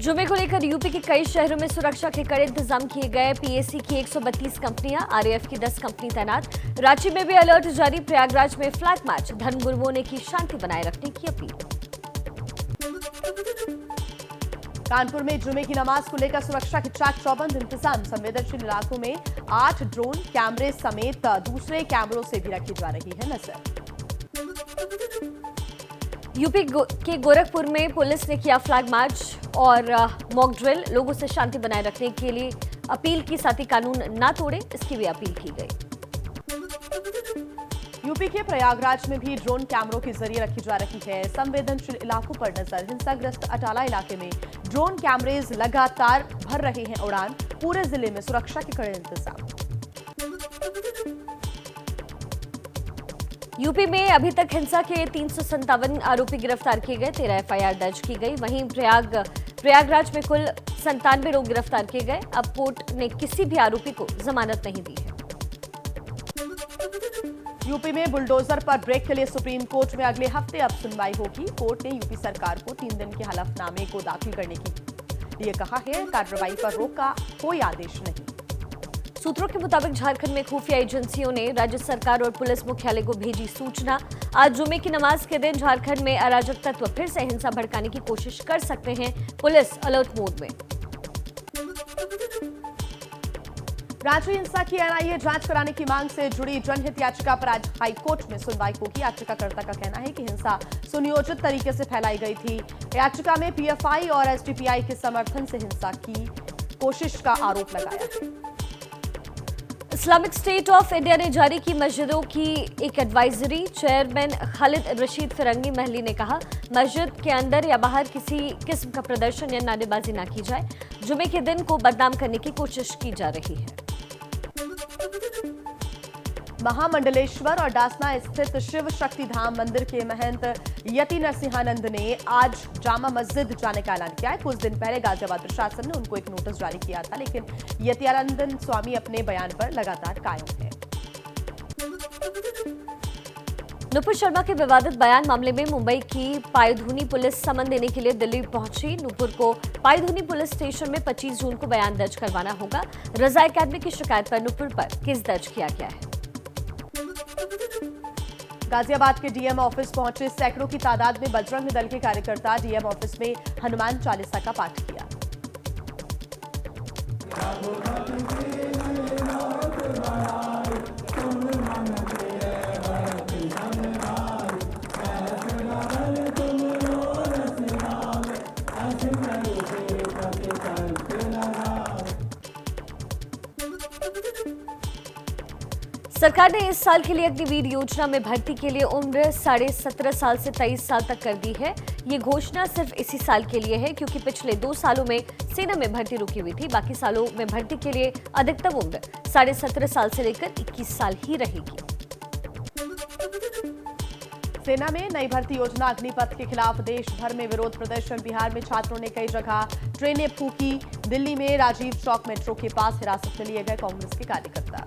जुमे को लेकर यूपी के कई शहरों में सुरक्षा के कड़े इंतजाम किए गए। पीएसी की 132 कंपनियां, आरएएफ की 10 कंपनी तैनात। रांची में भी अलर्ट जारी। प्रयागराज में फ्लैग मार्च। धर्मगुरुओं ने की शांति बनाए रखने की अपील। कानपुर में जुमे की नमाज को लेकर सुरक्षा के चाक चौबंद इंतजाम। संवेदनशील इलाकों में 8 ड्रोन कैमरे समेत दूसरे कैमरों से भी रखी जा रही है नजर। यूपी के गोरखपुर में पुलिस ने किया फ्लैग मार्च और मॉक ड्रिल। लोगों से शांति बनाए रखने के लिए अपील की, साथ ही कानून ना तोड़े इसकी भी अपील की गई। यूपी के प्रयागराज में भी ड्रोन कैमरों के जरिए रखी जा रही है संवेदनशील इलाकों पर नजर। हिंसाग्रस्त अटाला इलाके में ड्रोन कैमरेज लगातार भर रहे हैं उड़ान। पूरे जिले में सुरक्षा के कड़े इंतजाम। यूपी में अभी तक हिंसा के 357 आरोपी गिरफ्तार किए गए। 13 एफआईआर दर्ज की गई। वहीं प्रयागराज में कुल 97 लोग गिरफ्तार किए गए। अब कोर्ट ने किसी भी आरोपी को जमानत नहीं दी है। यूपी में बुलडोजर पर ब्रेक के लिए सुप्रीम कोर्ट में अगले हफ्ते अब सुनवाई होगी। कोर्ट ने यूपी सरकार को 3 दिन के हलफनामे को दाखिल करने के लिए कहा है। कार्रवाई पर रोक का कोई आदेश नहीं। सूत्रों के मुताबिक झारखंड में खुफिया एजेंसियों ने राज्य सरकार और पुलिस मुख्यालय को भेजी सूचना। आज जुमे की नमाज के दिन झारखंड में अराजक तत्व फिर से हिंसा भड़काने की कोशिश कर सकते हैं। पुलिस अलर्ट मोड में। रांची हिंसा की एनआईए जांच कराने की मांग से जुड़ी जनहित याचिका पर आज हाईकोर्ट में सुनवाई होगी। याचिकाकर्ता का कहना है कि हिंसा सुनियोजित तरीके से फैलाई गई थी। याचिका में पीएफआई और एसडीपीआई के समर्थन से हिंसा की कोशिश का आरोप लगाया है। इस्लामिक स्टेट ऑफ इंडिया ने जारी की मस्जिदों की एक एडवाइजरी। चेयरमैन खालिद रशीद फिरंगी महली ने कहा, मस्जिद के अंदर या बाहर किसी किस्म का प्रदर्शन या नारेबाजी ना की जाए। जुमे के दिन को बदनाम करने की कोशिश की जा रही है। महामंडलेश्वर और डासना स्थित शिव शक्ति धाम मंदिर के महंत यति नरसिंहानंद ने आज जामा मस्जिद जाने का ऐलान किया है। कुछ दिन पहले गाजियाबाद प्रशासन ने उनको एक नोटिस जारी किया था, लेकिन यतियानंदन स्वामी अपने बयान पर लगातार कायम है। नुपुर शर्मा के विवादित बयान मामले में मुंबई की पायधुनी पुलिस समन देने के लिए दिल्ली पहुंची। नुपुर को पायधुनी पुलिस स्टेशन में 25 जून को बयान दर्ज करवाना होगा। रजा एकेडमी की शिकायत पर नुपुर पर केस दर्ज किया गया है। गाजियाबाद के डीएम ऑफिस पहुंचे सैकड़ों की तादाद में बजरंग दल के कार्यकर्ता डीएम ऑफिस में हनुमान चालीसा का पाठ किया। सरकार ने इस साल के लिए अग्निवीर योजना में भर्ती के लिए उम्र 17.5 साल से 23 साल तक कर दी है। ये घोषणा सिर्फ इसी साल के लिए है, क्योंकि पिछले 2 सालों में सेना में भर्ती रुकी हुई थी। बाकी सालों में भर्ती के लिए अधिकतम उम्र 17.5 साल से लेकर 21 साल ही रहेगी। सेना में नई भर्ती योजना अग्निपथ के खिलाफ देश भर में विरोध प्रदर्शन। बिहार में छात्रों ने कई जगह ट्रेनें फूकी। दिल्ली में राजीव चौक मेट्रो के पास हिरासत में लिए गए कांग्रेस के कार्यकर्ता।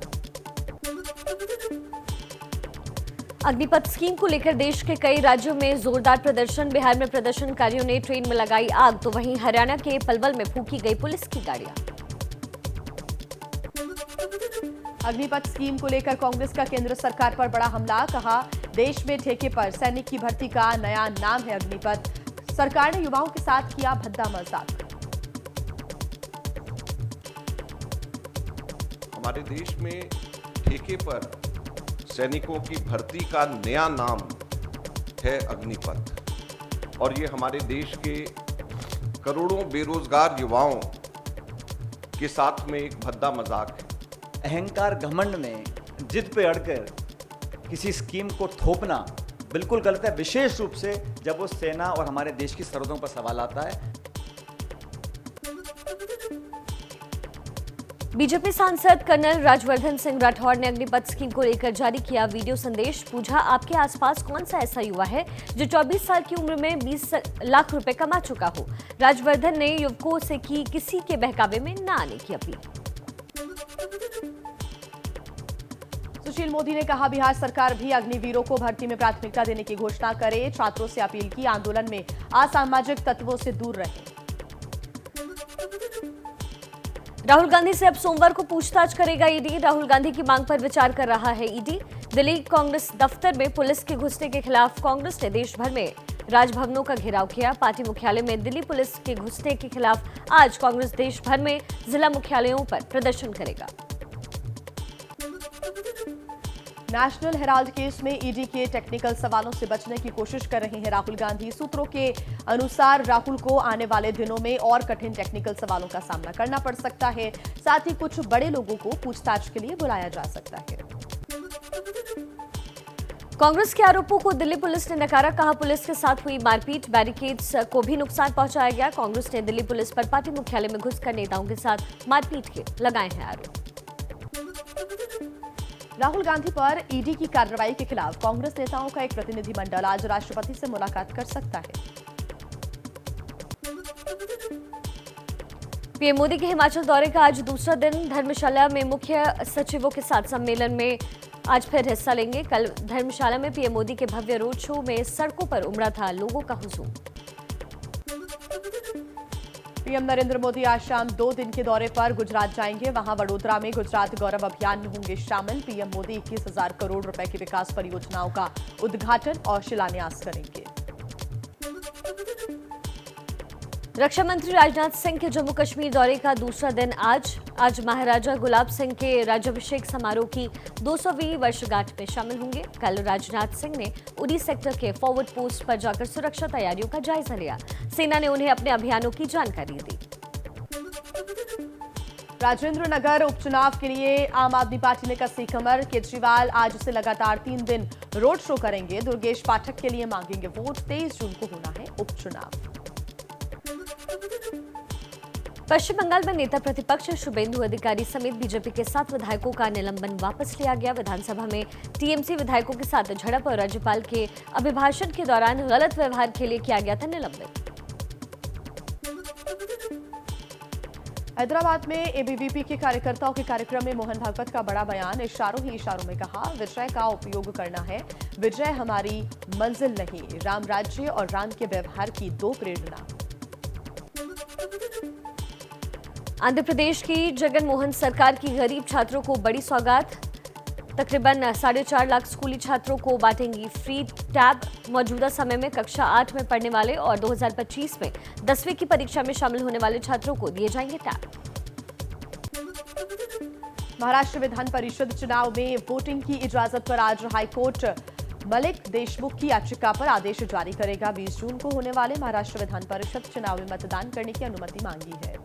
अग्निपथ स्कीम को लेकर देश के कई राज्यों में जोरदार प्रदर्शन। बिहार में प्रदर्शनकारियों ने ट्रेन में लगाई आग, तो वहीं हरियाणा के पलवल में फूकी गई पुलिस की गाड़ियां। अग्निपथ स्कीम को लेकर कांग्रेस का केंद्र सरकार पर बड़ा हमला। कहा, देश में ठेके पर सैनिक की भर्ती का नया नाम है अग्निपथ। सरकार ने युवाओं के साथ किया भद्दा मजाक। हमारे देश में ठेके पर सैनिकों की भर्ती का नया नाम है अग्निपथ, और ये हमारे देश के करोड़ों बेरोजगार युवाओं के साथ में एक भद्दा मजाक है। अहंकार घमंड में जिद पे अड़कर किसी स्कीम को थोपना बिल्कुल गलत है, विशेष रूप से जब वो सेना और हमारे देश की सरहदों पर सवाल आता है। बीजेपी सांसद कर्नल राज्यवर्धन सिंह राठौड़ ने अग्निपथ स्कीम को लेकर जारी किया वीडियो संदेश। पूछा, आपके आसपास कौन सा ऐसा युवा है जो 24 साल की उम्र में 20 लाख रुपए कमा चुका हो? राज्यवर्धन ने युवकों से की किसी के बहकावे में न आने की अपील। सुशील मोदी ने कहा, बिहार सरकार भी अग्निवीरों को भर्ती में प्राथमिकता देने की घोषणा करे। छात्रों से अपील की, आंदोलन में असामाजिक तत्वों से दूर रहें। राहुल गांधी से अब सोमवार को पूछताछ करेगा ईडी। राहुल गांधी की मांग पर विचार कर रहा है ईडी। दिल्ली कांग्रेस दफ्तर में पुलिस के घुसने के खिलाफ कांग्रेस ने देश भर में राजभवनों का घेराव किया। पार्टी मुख्यालय में दिल्ली पुलिस के घुसने के खिलाफ आज कांग्रेस देश भर में जिला मुख्यालयों पर प्रदर्शन करेगा। नेशनल हेराल्ड केस में ईडी के टेक्निकल सवालों से बचने की कोशिश कर रहे हैं राहुल गांधी। सूत्रों के अनुसार राहुल को आने वाले दिनों में और कठिन टेक्निकल सवालों का सामना करना पड़ सकता है। साथ ही कुछ बड़े लोगों को पूछताछ के लिए बुलाया जा सकता है। कांग्रेस के आरोपों को दिल्ली पुलिस ने नकारा। कहा, पुलिस के साथ हुई मारपीट, बैरिकेड्स को भी नुकसान पहुंचाया गया। कांग्रेस ने दिल्ली पुलिस पर पार्टी मुख्यालय में घुसकर नेताओं के साथ मारपीट के लगाए हैं आरोप। राहुल गांधी पर ईडी की कार्रवाई के खिलाफ कांग्रेस नेताओं का एक प्रतिनिधिमंडल आज राष्ट्रपति से मुलाकात कर सकता है। पीएम मोदी के हिमाचल दौरे का आज दूसरा दिन। धर्मशाला में मुख्य सचिवों के साथ सम्मेलन में आज फिर हिस्सा लेंगे। कल धर्मशाला में पीएम मोदी के भव्य रोड शो में सड़कों पर उमड़ा था लोगों का हुजूम। पीएम नरेंद्र मोदी आज शाम 2 दिन के दौरे पर गुजरात जाएंगे। वहां वडोदरा में गुजरात गौरव अभियान में होंगे शामिल। पीएम मोदी 21,000 करोड़ रुपए की विकास परियोजनाओं का उद्घाटन और शिलान्यास करेंगे। रक्षा मंत्री राजनाथ सिंह के जम्मू कश्मीर दौरे का दूसरा दिन आज महाराजा गुलाब सिंह के राज्याभिषेक समारोह की 200वीं वर्षगांठ में शामिल होंगे। कल राजनाथ सिंह ने उरी सेक्टर के फॉरवर्ड पोस्ट पर जाकर सुरक्षा तैयारियों का जायजा लिया। सेना ने उन्हें अपने अभियानों की जानकारी दी। राजेंद्र नगर उपचुनाव के लिए आम आदमी पार्टी ने कसी कमर। केजरीवाल आज से लगातार 3 दिन रोड शो करेंगे। दुर्गेश पाठक के लिए मांगेंगे वोट। 23 जून को होना है उपचुनाव। पश्चिम बंगाल में नेता प्रतिपक्ष शुभेंदु अधिकारी समेत बीजेपी के 7 विधायकों का निलंबन वापस लिया गया। विधानसभा में टीएमसी विधायकों के साथ झड़प और राज्यपाल के अभिभाषण के दौरान गलत व्यवहार के लिए किया गया था निलंबित। हैदराबाद में एबीवीपी के कार्यकर्ताओं के कार्यक्रम में मोहन भागवत का बड़ा बयान। इशारों ही इशारों में कहा, विजय का उपयोग करना है, विजय हमारी मंजिल नहीं। राम राज्य और राम के व्यवहार की 2 प्रेरणा। आंध्र प्रदेश की जगन मोहन सरकार की गरीब छात्रों को बड़ी सौगात। तकरीबन 4.5 लाख स्कूली छात्रों को बांटेंगी फ्री टैब। मौजूदा समय में कक्षा 8 में पढ़ने वाले और 2025 में 10वीं की परीक्षा में शामिल होने वाले छात्रों को दिए जाएंगे टैब। महाराष्ट्र विधान परिषद चुनाव में वोटिंग की इजाजत पर आज हाईकोर्ट मलिक देशमुख की याचिका पर आदेश जारी करेगा। 20 जून को होने वाले महाराष्ट्र विधान परिषद चुनाव में मतदान करने की अनुमति मांगी है।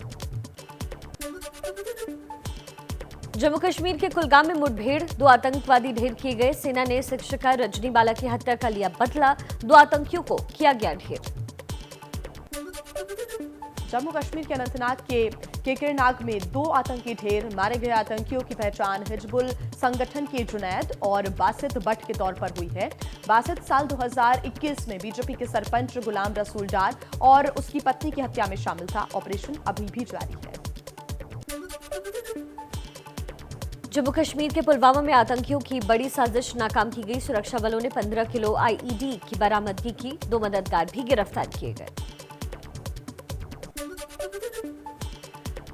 जम्मू कश्मीर के कुलगाम में मुठभेड़, 2 आतंकवादी ढेर किए गए। सेना ने शिक्षिका रजनी बाला की हत्या का लिया बदला। 2 आतंकियों को किया गया ढेर। जम्मू कश्मीर के अनंतनाग के केकरनाग में 2 आतंकी ढेर। मारे गए आतंकियों की पहचान हिजबुल संगठन के जुनैद और बासित भट्ट के तौर पर हुई है। बासित साल 2021 में बीजेपी के सरपंच गुलाम रसूल डार और उसकी पत्नी की हत्या में शामिल था। ऑपरेशन अभी भी जारी है। जम्मू कश्मीर के पुलवामा में आतंकियों की बड़ी साजिश नाकाम की गई। सुरक्षा बलों ने 15 किलो आईईडी की बरामदगी की। 2 मददगार भी गिरफ्तार किए गए।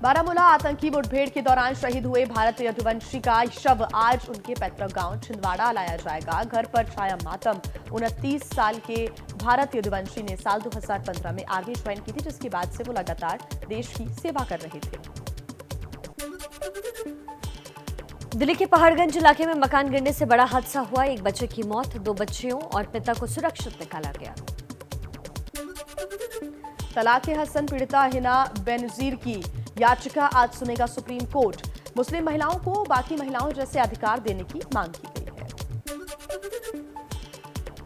बारामूला आतंकी मुठभेड़ के दौरान शहीद हुए भारतीय यदुवंशी का शव आज उनके पैतृक गांव छिंदवाड़ा लाया जाएगा। घर पर छाया मातम। 29 साल के भारत यदुवंशी ने साल 2015 में आर्मी ज्वाइन की थी, जिसके बाद से वो लगातार देश की सेवा कर रहे थे। दिल्ली के पहाड़गंज इलाके में मकान गिरने से बड़ा हादसा हुआ। एक बच्चे की मौत, 2 बच्चियों और पिता को सुरक्षित निकाला गया। तलाक हसन पीड़िता हिना बेनजीर की याचिका आज सुनेगा सुप्रीम कोर्ट। मुस्लिम महिलाओं को बाकी महिलाओं जैसे अधिकार देने की मांग की गई है।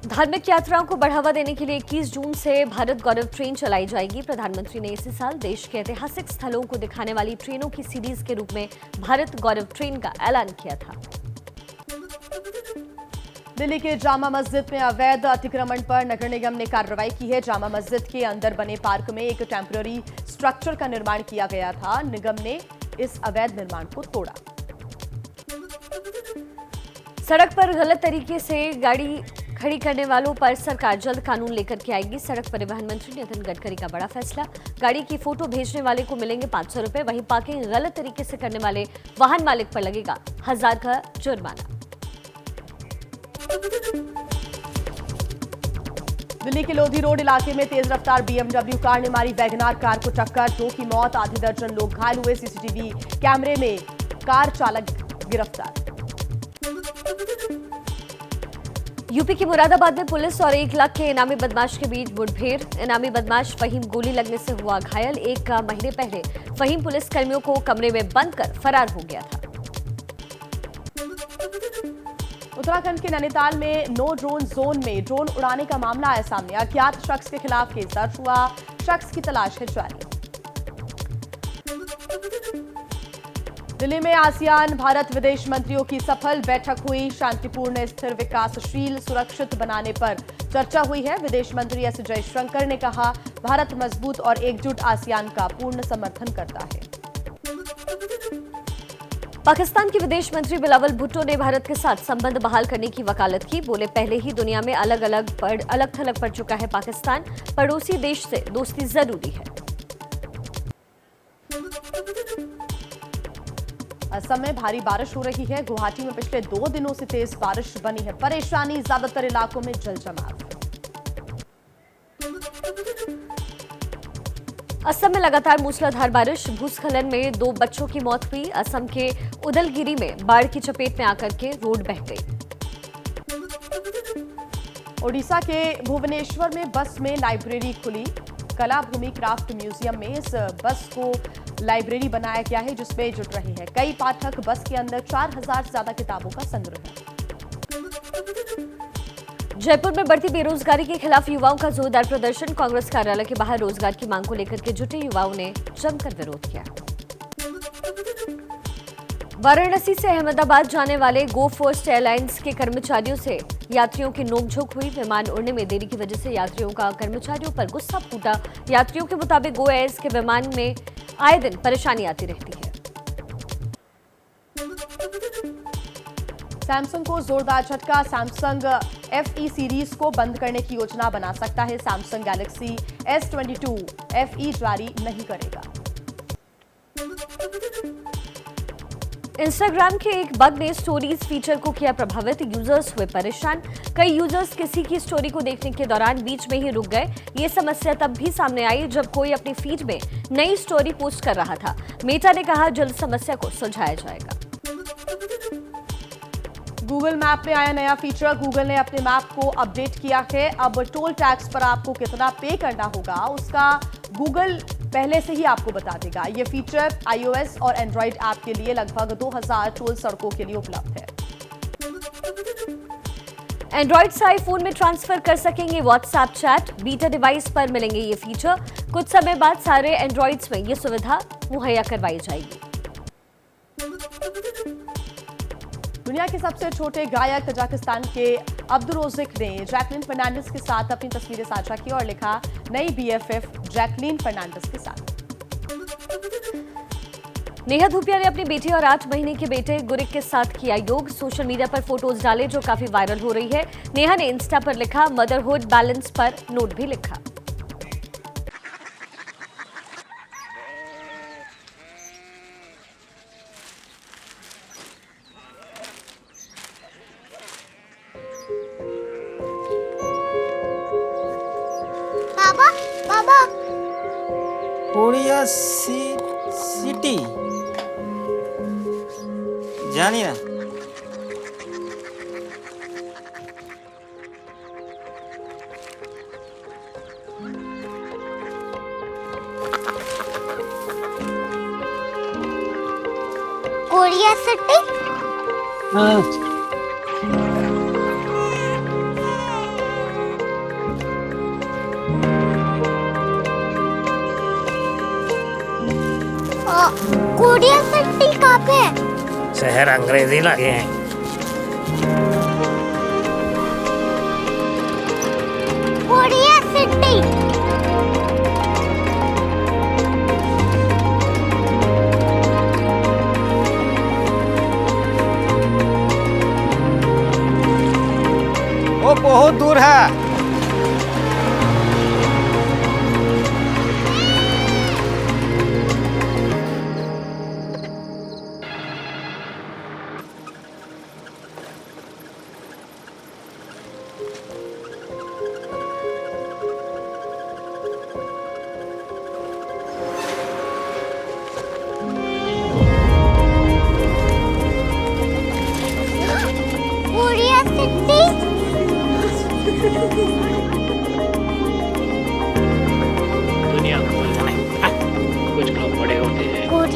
धार्मिक यात्राओं को बढ़ावा देने के लिए 21 जून से भारत गौरव ट्रेन चलाई जाएगी। प्रधानमंत्री ने इसी साल देश के ऐतिहासिक स्थलों को दिखाने वाली ट्रेनों की सीरीज के रूप में भारत गौरव ट्रेन का ऐलान किया था। दिल्ली के जामा मस्जिद में अवैध अतिक्रमण पर नगर निगम ने कार्रवाई की है। जामा मस्जिद के अंदर बने पार्क में एक टेम्पररी स्ट्रक्चर का निर्माण किया गया था। निगम ने इस अवैध निर्माण को तोड़ा। सड़क पर गलत तरीके से गाड़ी खड़ी करने वालों पर सरकार जल्द कानून लेकर के आएगी। सड़क परिवहन मंत्री नितिन गडकरी का बड़ा फैसला। गाड़ी की फोटो भेजने वाले को मिलेंगे 500 रुपए। वहीं पार्किंग गलत तरीके से करने वाले वाहन मालिक पर लगेगा 1000 का जुर्माना। दिल्ली के लोधी रोड इलाके में तेज रफ्तार BMW कार ने मारी वैगनार कार को टक्कर। 2 की मौत, आधे दर्जन लोग घायल हुए। सीसीटीवी कैमरे में कार चालक गिरफ्तार। यूपी के मुरादाबाद में पुलिस और 1 लाख के इनामी बदमाश के बीच मुठभेड़। इनामी बदमाश फहीम गोली लगने से हुआ घायल। 1 महीने पहले फहीम पुलिस कर्मियों को कमरे में बंद कर फरार हो गया था। उत्तराखंड के नैनीताल में नो ड्रोन जोन में ड्रोन उड़ाने का मामला आया सामने। अज्ञात शख्स के खिलाफ केस दर्ज हुआ। शख्स की तलाश है जारी। दिल्ली में आसियान भारत विदेश मंत्रियों की सफल बैठक हुई। शांतिपूर्ण, स्थिर, विकासशील, सुरक्षित बनाने पर चर्चा हुई है। विदेश मंत्री एस जयशंकर ने कहा, भारत मजबूत और एकजुट आसियान का पूर्ण समर्थन करता है। पाकिस्तान के विदेश मंत्री बिलावल भुट्टो ने भारत के साथ संबंध बहाल करने की वकालत की। बोले, पहले ही दुनिया में अलग थलग पड़ चुका है पाकिस्तान। पड़ोसी देश से दोस्ती जरूरी है। असम में भारी बारिश हो रही है। गुवाहाटी में पिछले 2 दिनों से तेज बारिश बनी है परेशानी। ज्यादातर इलाकों में जल जमाव। असम में लगातार मूसलाधार बारिश। भूस्खलन में 2 बच्चों की मौत हुई। असम के उदलगिरी में बाढ़ की चपेट में आकर के रोड बह गई। ओडिशा के भुवनेश्वर में बस में लाइब्रेरी खुली। कला भूमि क्राफ्ट म्यूजियम में इस बस को लाइब्रेरी बनाया गया है, जिसमें जुट रहे हैं कई पाठक। बस के अंदर 4000 से ज्यादा किताबों का संग्रह है। जयपुर में बढ़ती बेरोजगारी के खिलाफ युवाओं का जोरदार प्रदर्शन। कांग्रेस कार्यालय के बाहर रोजगार की मांग को लेकर के जुटे युवाओं ने जमकर विरोध किया। वाराणसी से अहमदाबाद जाने वाले गो फर्स्ट एयरलाइंस के कर्मचारियों से यात्रियों की नोकझोंक हुई। विमान उड़ने में देरी की वजह से यात्रियों का कर्मचारियों पर गुस्सा फूटा। यात्रियों के मुताबिक गो एयर्स के विमान में आए दिन परेशानी आती रहती है। सैमसंग को जोरदार झटका। सैमसंग FE सीरीज को बंद करने की योजना बना सकता है। सैमसंग गैलेक्सी S22 FE जारी नहीं करेगा। इंस्टाग्राम के एक बग ने स्टोरीज फीचर को किया प्रभावित। यूजर्स हुए परेशान। कई यूजर्स किसी की स्टोरी को देखने के दौरान बीच में ही रुक गए। ये समस्या तब भी सामने आई जब कोई अपनी फीड में नई स्टोरी पोस्ट कर रहा था। मेटा ने कहा, जल्द समस्या को सुलझाया जाएगा। गूगल मैप में आया नया फीचर। गूगल ने अपने मैप को अपडेट किया है। अब टोल टैक्स पर आपको कितना पे करना होगा, उसका गूगल पहले से ही आपको बता देगा। ये फीचर iOS और एंड्रॉइड ऐप के लिए लगभग 2000 टोल सड़कों के लिए उपलब्ध है। एंड्रॉइड से आईफोन में ट्रांसफर कर सकेंगे व्हाट्सएप चैट। बीटा डिवाइस पर मिलेंगे ये फीचर। कुछ समय बाद सारे एंड्रॉइड्स में ये सुविधा मुहैया करवाई जाएगी। दुनिया के सबसे छोटे गायक तजाकिस्तान के अब्दुर्रोज़िक ने जैकलीन फर्नांडिस के साथ अपनी तस्वीरें साझा की और लिखा, नई BFF जैकलीन फर्नांडिस के साथ। नेहा धूपिया ने अपनी बेटी और 8 महीने के बेटे गुरिक के साथ किया योग। सोशल मीडिया पर फोटोज डाले जो काफी वायरल हो रही है। नेहा ने इंस्टा पर लिखा, मदरहुड बैलेंस पर नोट भी लिखा। बाबा बाबा कोरिया सिटी जानी ना कोरिया सिटी हाँ कोरिया सिटी कहाँ पे है? शहर अंग्रेजी लगे हैं। कोरिया सिटी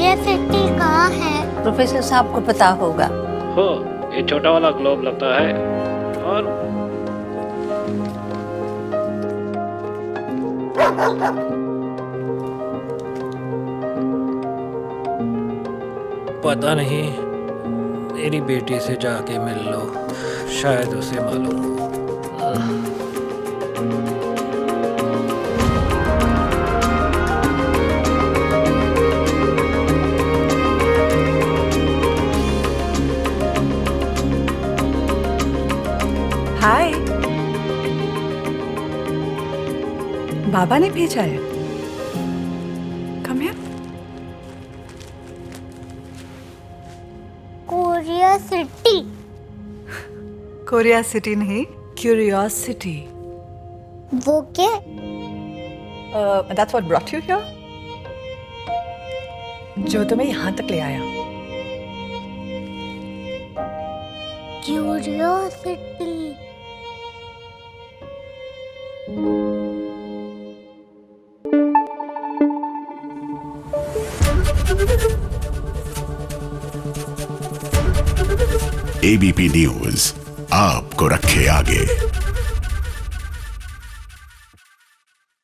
क्यूरियोसिटी कहाँ है? प्रोफेसर साहब को पता होगा। हो, ये छोटा वाला ग्लोब लगता है और पता नहीं, मेरी बेटी से जाके मिल लो, शायद उसे मालूम हो। हाय, बाबा ने भेजा है। Come here. Curiosity. Korea city नहीं, क्यूरियोसिटी। वो क्या? That's what brought you here? जो तुम्हें यहाँ तक ले आया। क्यूरियोसिटी। एबीपी न्यूज आपको रखे आगे।